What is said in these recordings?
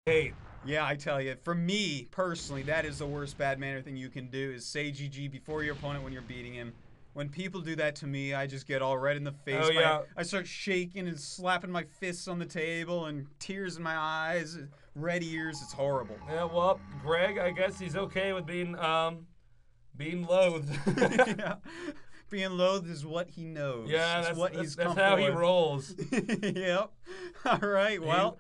hate. Yeah, I tell you, for me personally, that is the worst bad manner thing you can do, is say GG before your opponent when you're beating him. When people do that to me, I just get all red in the face. Oh, yeah. I start shaking and slapping my fists on the table and tears in my eyes, red ears. It's horrible. Yeah, well, Greg, I guess he's okay with being loathed. Yeah. Being loathed is what he knows. Yeah, that's how he rolls. Yep. All right, well...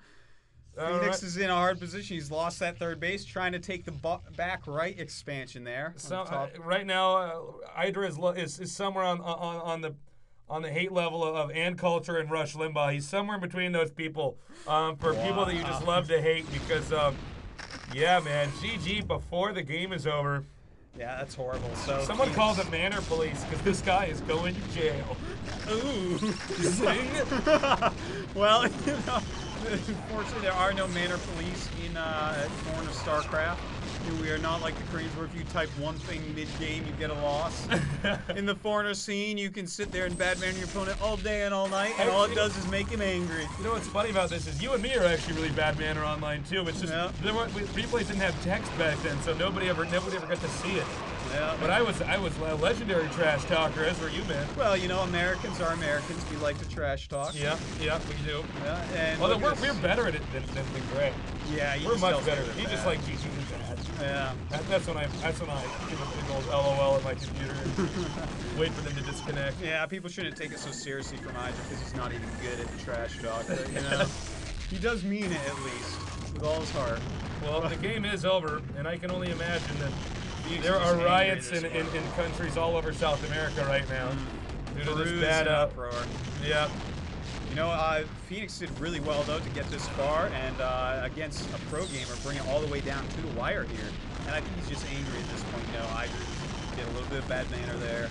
Phoenix is in a hard position. He's lost that third base, trying to take the back right expansion there. So right now, IdrA is somewhere on the hate level of Ann Coulter and Rush Limbaugh. He's somewhere in between those people. For people that you just love to hate, because yeah, man, GG before the game is over. Yeah, that's horrible. So someone called the Manor Police because this guy is going to jail. Ooh, zing. Well, you know. Unfortunately, there are no manor police in Foreign of StarCraft. We are not like the Koreans where if you type one thing mid-game, you get a loss. In the Foreigner scene, you can sit there and bad manner your opponent all day and all night, and all it does is make him angry. You know what's funny about this is you and me are actually really bad manner online too. It's just replays didn't have text back then, so nobody ever got to see it. Yeah. But I was a legendary trash talker, as were you, man. Well, you know, Americans are Americans. We like to trash talk. Yeah, we do. Yeah, and although we're better at it than Greg. Yeah, we're much better. He just like GG bad. Yeah. That's when I give a big old LOL at my computer and wait for them to disconnect. Yeah, people shouldn't take it so seriously from IdrA because he's not even good at trash talk. But, you know, he does mean it at least with all his heart. Well, the game is over, and I can only imagine that there are riots in countries all over South America right now due to this bad uproar. Yeah. You know, Phoenix did really well, though, to get this far, and against a pro gamer, bring it all the way down to the wire here. And I think he's just angry at this point. You know, IdrA did a little bit of bad manner there,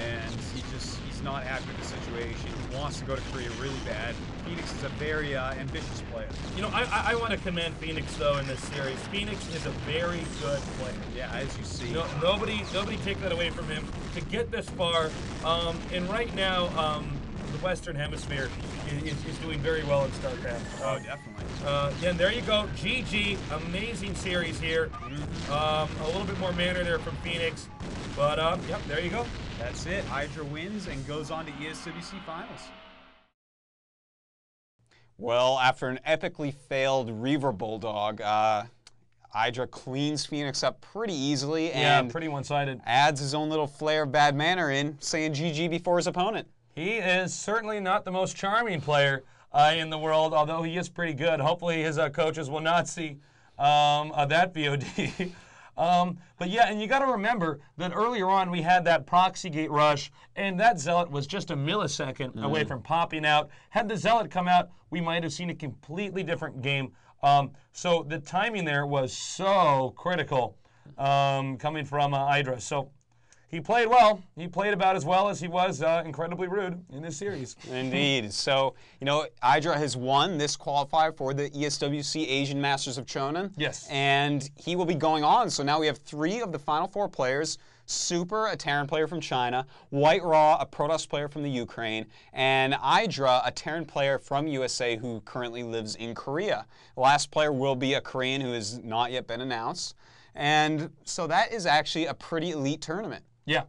and he's not happy with the situation. He wants to go to Korea really bad. Phoenix is a very ambitious player. You know, I want to commend Phoenix, though, in this series. Phoenix is a very good player. Yeah, as you see. No, nobody take that away from him. To get this far, and right now, the Western Hemisphere is doing very well in StarCraft. Oh, definitely. And there you go. GG. Amazing series here. A little bit more manner there from Phoenix. But, yep, there you go. That's it. IdrA wins and goes on to ESWC Finals. Well, after an epically failed Reaver Bulldog, IdrA cleans Phoenix up pretty easily and pretty one-sided. Adds his own little flair of bad manner in, saying GG before his opponent. He is certainly not the most charming player in the world, although he is pretty good. Hopefully his coaches will not see that VOD. But yeah, and you got to remember that earlier on we had that proxy gate rush, and that Zealot was just a millisecond away from popping out. Had the Zealot come out, we might have seen a completely different game. So the timing there was so critical coming from IdrA. So he played well. He played about as well as he was incredibly rude in this series. Indeed. So, you know, IdrA has won this qualifier for the ESWC Asian Masters of Cheonan. Yes. And he will be going on. So now we have 3 of the final 4 players. Super, a Terran player from China, White Raw, a Protoss player from the Ukraine, and IdrA, a Terran player from USA who currently lives in Korea. The last player will be a Korean who has not yet been announced. And so that is actually a pretty elite tournament. Yeah,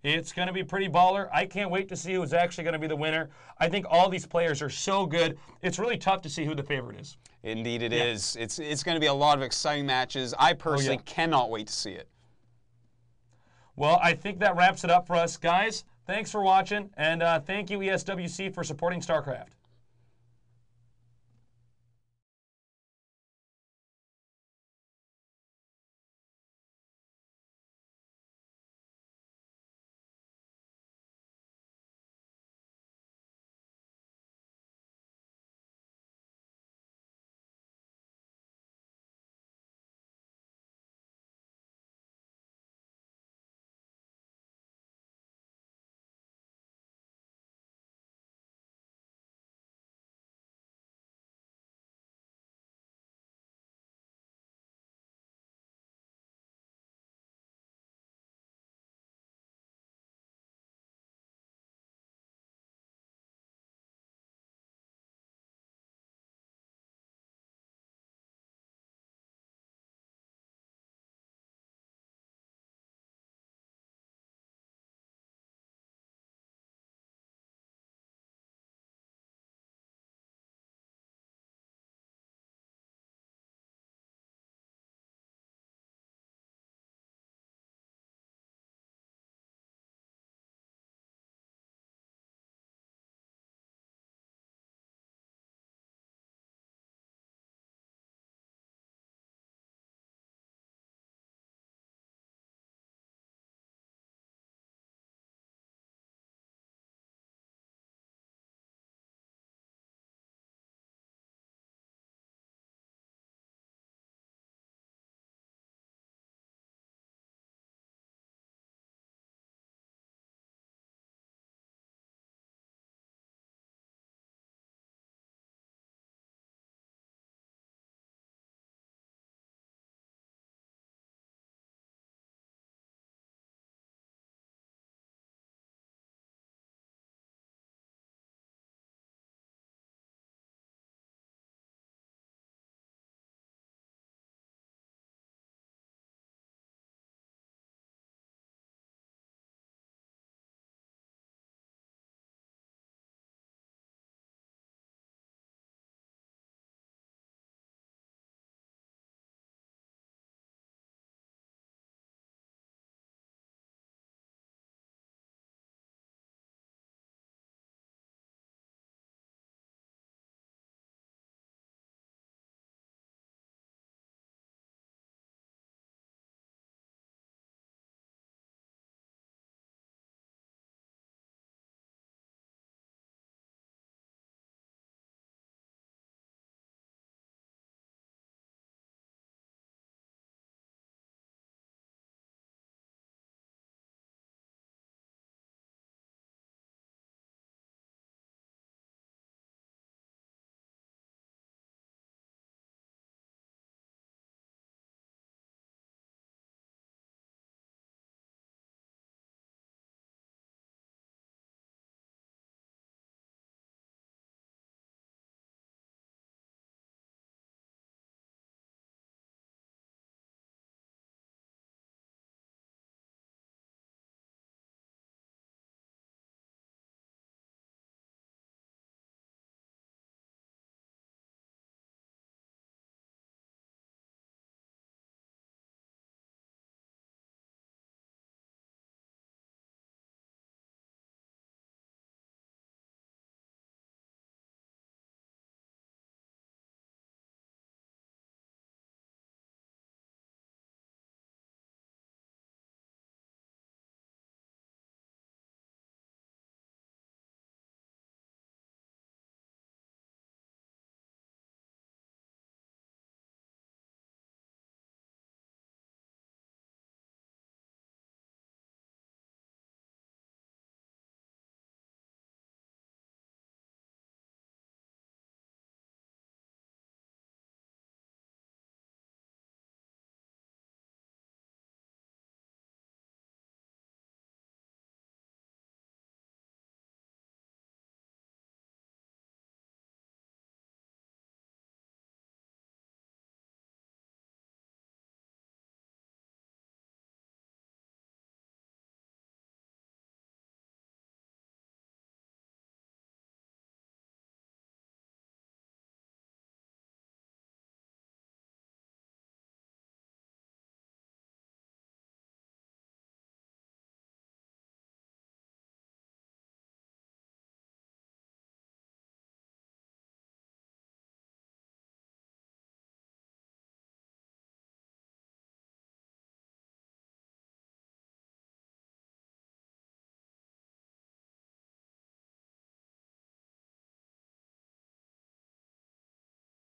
it's going to be pretty baller. I can't wait to see who's actually going to be the winner. I think all these players are so good. It's really tough to see who the favorite is. Indeed it is. It's going to be a lot of exciting matches. I personally cannot wait to see it. Well, I think that wraps it up for us, guys. Thanks for watching, and thank you, ESWC, for supporting StarCraft.